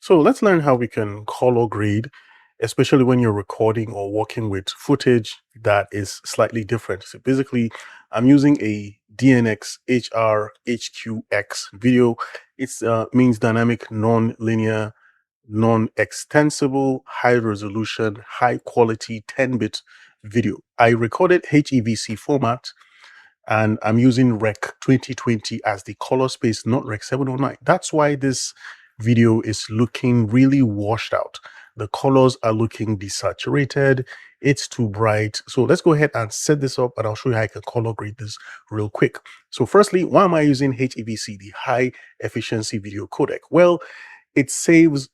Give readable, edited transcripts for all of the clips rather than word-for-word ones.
So let's learn how we can color grade, especially when you're recording or working with footage that is slightly different. So basically, I'm using a DNX HR HQX video. It means dynamic, non-linear, non-extensible, high resolution, high quality 10-bit video. I recorded HEVC format and I'm using Rec 2020 as the color space, not Rec 709. That's why this video is looking really washed out. The colors are looking desaturated. It's too bright. So let's go ahead and set this up and I'll show you how I can color grade this real quick. So firstly, why am I using HEVC, the high efficiency video codec? Well, it saves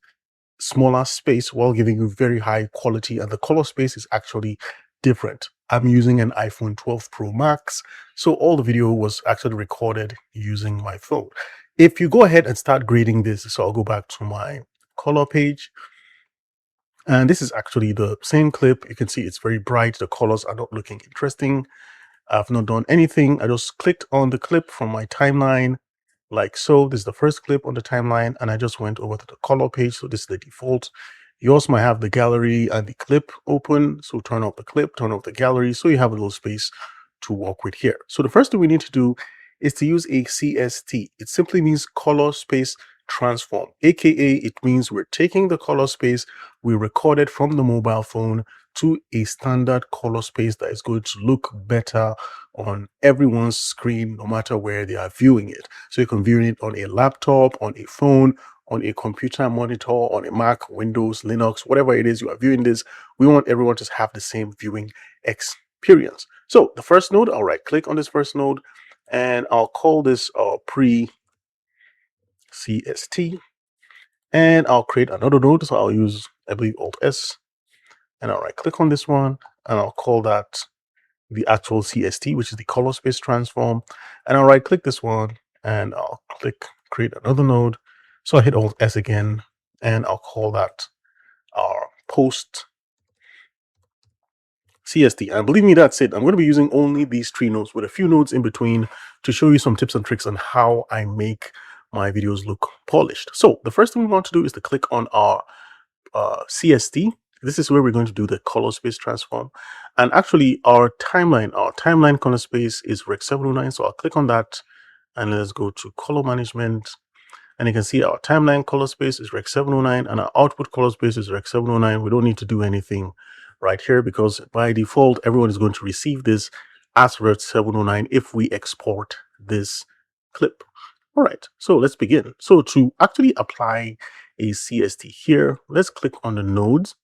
smaller space while giving you very high quality, and the color space is actually different. I'm using an iPhone 12 Pro Max, so all the video was actually recorded using my phone. If you go ahead and start grading this, so I'll go back to my color page, and this is actually the same clip. You can see it's very bright. The colors are not looking interesting. I've not done anything. I just clicked on the clip from my timeline like so. This is the first clip on the timeline, and I just went over to the color page. So this is the default. You also might have the gallery and the clip open. So turn off the clip, turn off the gallery, so you have a little space to work with here. So the first thing we need to do is to use a CST. It simply means color space transform, aka it means we're taking the color space we recorded from the mobile phone to a standard color space that is going to look better on everyone's screen, no matter where they are viewing it. So you can view it on a laptop, on a phone, on a computer monitor, on a Mac, Windows, Linux, whatever it is you are viewing this. We want everyone to have the same viewing experience. So the first node, I'll right click on this first node and I'll call this pre-CST, and I'll create another node. So I'll use, I believe, Alt S, and I'll right click on this one and I'll call that the actual CST, which is the color space transform. And I'll right click this one and I'll click create another node. So I hit Alt S again and I'll call that our post CST. And believe me, that's it. I'm going to be using only these three nodes with a few nodes in between to show you some tips and tricks on how I make my videos look polished. So the first thing we want to do is to click on our CST. This is where we're going to do the color space transform. And actually our timeline color space is Rec 709. So I'll click on that and let's go to color management. And you can see our timeline color space is Rec 709 and our output color space is Rec 709. We don't need to do anything right here because by default, everyone is going to receive this as Rec 709 if we export this clip. All right, so let's begin. So to actually apply a CST here, let's click on the nodes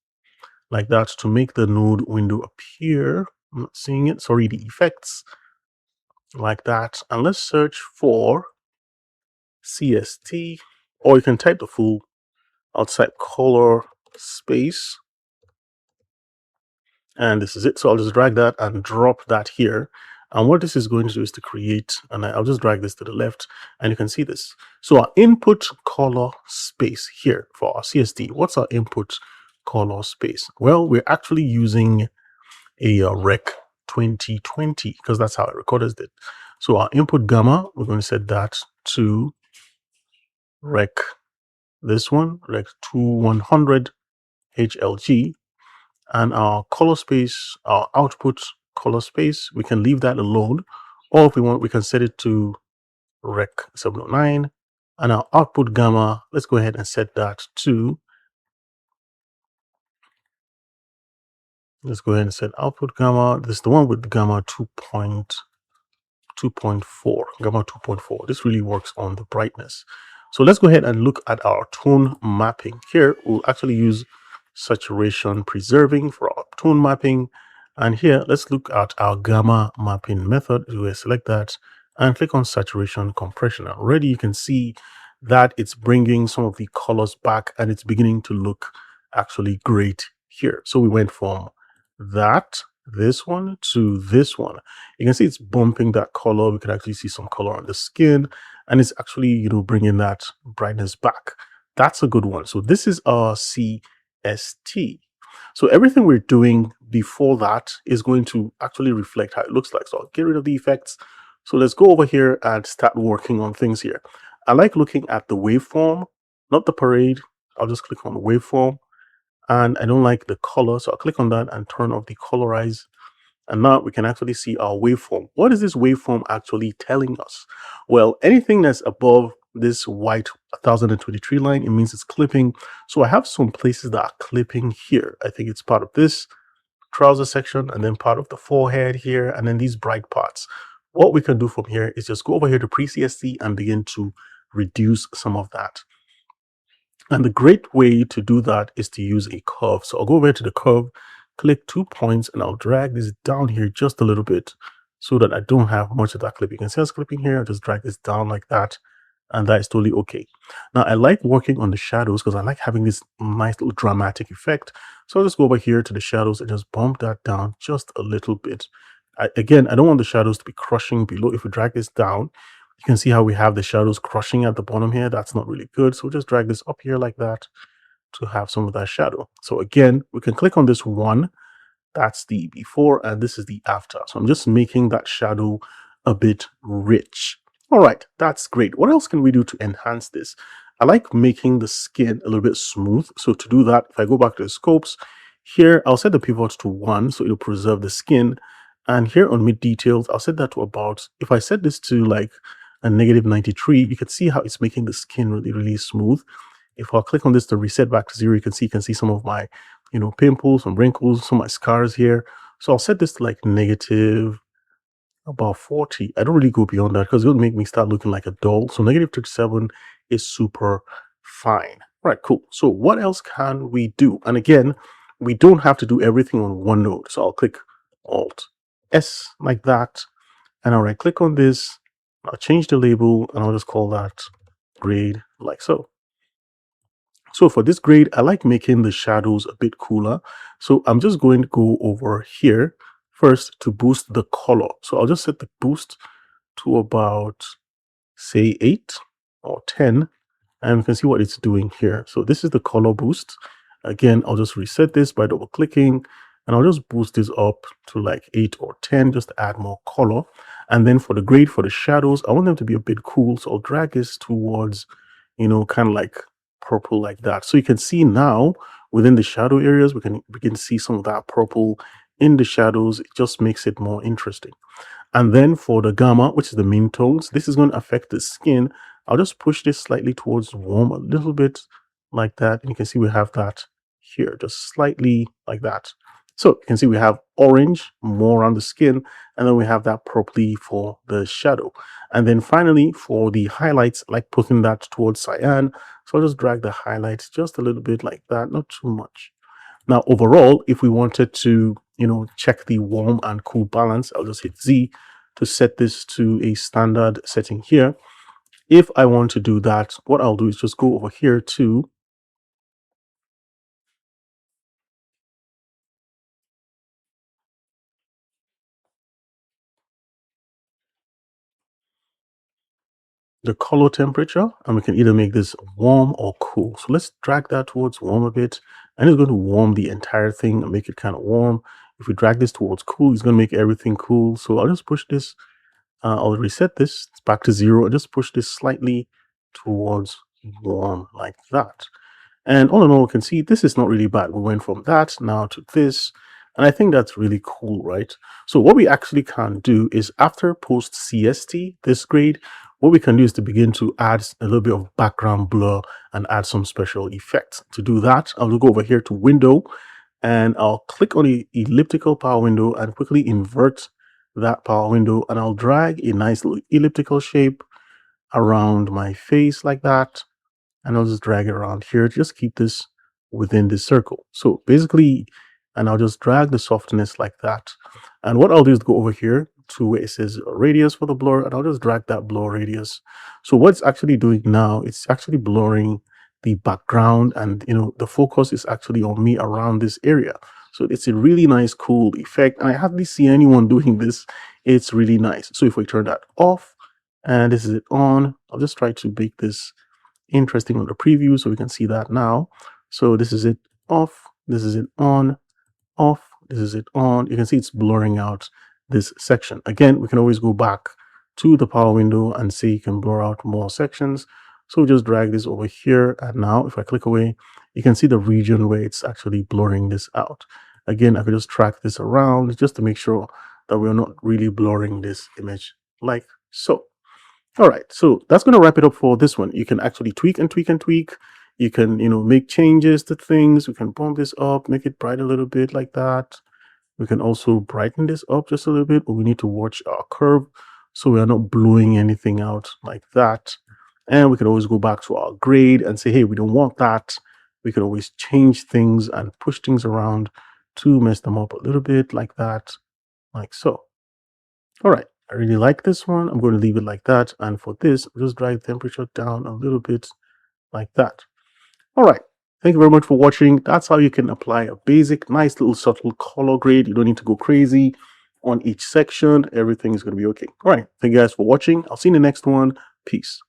like that to make the node window appear. I'm not seeing it. Sorry, the effects like that. And let's search for CST, or you can type the full outside color space. And this is it. So I'll just drag that and drop that here. And what this is going to do is to create, and I'll just drag this to the left and you can see this. So our input color space here for our CST, what's our input color space? Well, we're actually using a Rec 2020 because that's how it recorded it. So our input gamma, we're going to set that to Rec, this one, Rec 2100 HLG. And our color space, our output color space, we can leave that alone, or if we want, we can set it to Rec 709. And our output gamma, let's go ahead and set that to, let's go ahead and set output gamma. This is the one with gamma 2.4, gamma 2.4. This really works on the brightness. So let's go ahead and look at our tone mapping. Here we'll actually use saturation preserving for our tone mapping, and here let's look at our gamma mapping method. We'll select that and click on saturation compression. Already you can see that it's bringing some of the colors back and it's beginning to look actually great here. So we went from this one to this one. You can see it's bumping that color. We can actually see some color on the skin and it's actually, you know, bringing that brightness back. That's a good one. So this is our CST. So everything we're doing before that is going to actually reflect how it looks like. So I'll get rid of the effects. So let's go over here and start working on things here. I like looking at the waveform, not the parade. I'll just click on waveform, and I don't like the color, so I'll click on that and turn off the colorize. And now we can actually see our waveform. What is this waveform actually telling us? Well, anything that's above this white 1023 line, it means it's clipping. So I have some places that are clipping here. I think it's part of this trouser section, and then part of the forehead here, and then these bright parts. What we can do from here is just go over here to pre-CSC and begin to reduce some of that. And the great way to do that is to use a curve. So I'll go over to the curve, click 2 points, and I'll drag this down here just a little bit so that I don't have much of that clip. You can see us clipping here. I'll just drag this down like that, and that is totally okay. Now, I like working on the shadows because I like having this nice little dramatic effect. So I'll just go over here to the shadows and just bump that down just a little bit. Again, I don't want the shadows to be crushing below. If we drag this down, you can see how we have the shadows crushing at the bottom here. That's not really good. So we'll just drag this up here like that to have some of that shadow. So again, we can click on this one. That's the before, and this is the after. So I'm just making that shadow a bit rich. All right, that's great. What else can we do to enhance this? I like making the skin a little bit smooth. So to do that, if I go back to the scopes, here I'll set the pivot to 1, so it'll preserve the skin. And here on mid details, I'll set that to about, if I set this to like a -93, you can see how it's making the skin really, really smooth. If I click on this to reset back to 0, you can see some of my, pimples, some wrinkles, some of my scars here. So I'll set this to like negative about 40. I don't really go beyond that because it'll make me start looking like a doll. So -37 is super fine. All right, cool. So what else can we do? And again, we don't have to do everything on one node. So I'll click Alt S like that, and I'll right click on this. I'll change the label, and I'll just call that grade like so. So for this grade, I like making the shadows a bit cooler. So I'm just going to go over here first to boost the color. So I'll just set the boost to about, say, 8 or 10. And you can see what it's doing here. So this is the color boost. Again, I'll just reset this by double clicking, and I'll just boost this up to like 8 or 10 just to add more color. And then for the grade for the shadows, I want them to be a bit cool. So I'll drag this towards, kind of like purple like that. So you can see now within the shadow areas, we can see some of that purple in the shadows. It just makes it more interesting. And then for the gamma, which is the main tones, this is going to affect the skin. I'll just push this slightly towards warm a little bit like that. And you can see we have that here, just slightly like that. So you can see we have orange more on the skin, and then we have that purpley for the shadow. And then finally for the highlights, I like putting that towards cyan. So I'll just drag the highlights just a little bit like that, not too much. Now overall, if we wanted to, check the warm and cool balance, I'll just hit Z to set this to a standard setting here. If I want to do that, what I'll do is just go over here to the color temperature, and we can either make this warm or cool. So let's drag that towards warm a bit, and it's going to warm the entire thing and make it kind of warm. If we drag this towards cool, it's going to make everything cool. So I'll just push this. I'll reset this back to 0 and just push this slightly towards warm like that. And all in all, we can see this is not really bad. We went from that now to this, and I think that's really cool, right? So what we actually can do is after post CST, this grade, what we can do is to begin to add a little bit of background blur and add some special effects. To do that, I'll go over here to window, and I'll click on the elliptical power window and quickly invert that power window, and I'll drag a nice little elliptical shape around my face like that, and I'll just drag it around here. Just keep this within this circle. So basically, and I'll just drag the softness like that. And what I'll do is go over here to where it says radius for the blur, and I'll just drag that blur radius. So what it's actually doing now, it's actually blurring the background, and the focus is actually on me around this area. So it's a really nice, cool effect. And I hardly see anyone doing this. It's really nice. So if we turn that off and this is it on, I'll just try to make this interesting on the preview so we can see that now. So this is it off, this is it on, off, this is it on. You can see it's blurring out this section. Again, we can always go back to the power window and say you can blur out more sections. So we just drag this over here. And now if I click away, you can see the region where it's actually blurring this out. Again, I could just track this around just to make sure that we're not really blurring this image like so. All right, so that's going to wrap it up for this one. You can actually tweak and tweak and tweak. You can, make changes to things. We can bump this up, make it bright a little bit like that. We can also brighten this up just a little bit, but we need to watch our curve so we are not blowing anything out like that. And we can always go back to our grade and say, hey, we don't want that. We could always change things and push things around to mess them up a little bit like that, like so. All right, I really like this one. I'm going to leave it like that. And for this, just drag the temperature down a little bit like that. All right. Thank you very much for watching. That's how you can apply a basic, nice little subtle color grade. You don't need to go crazy on each section. Everything is going to be okay. All right. Thank you guys for watching. I'll see you in the next one. Peace.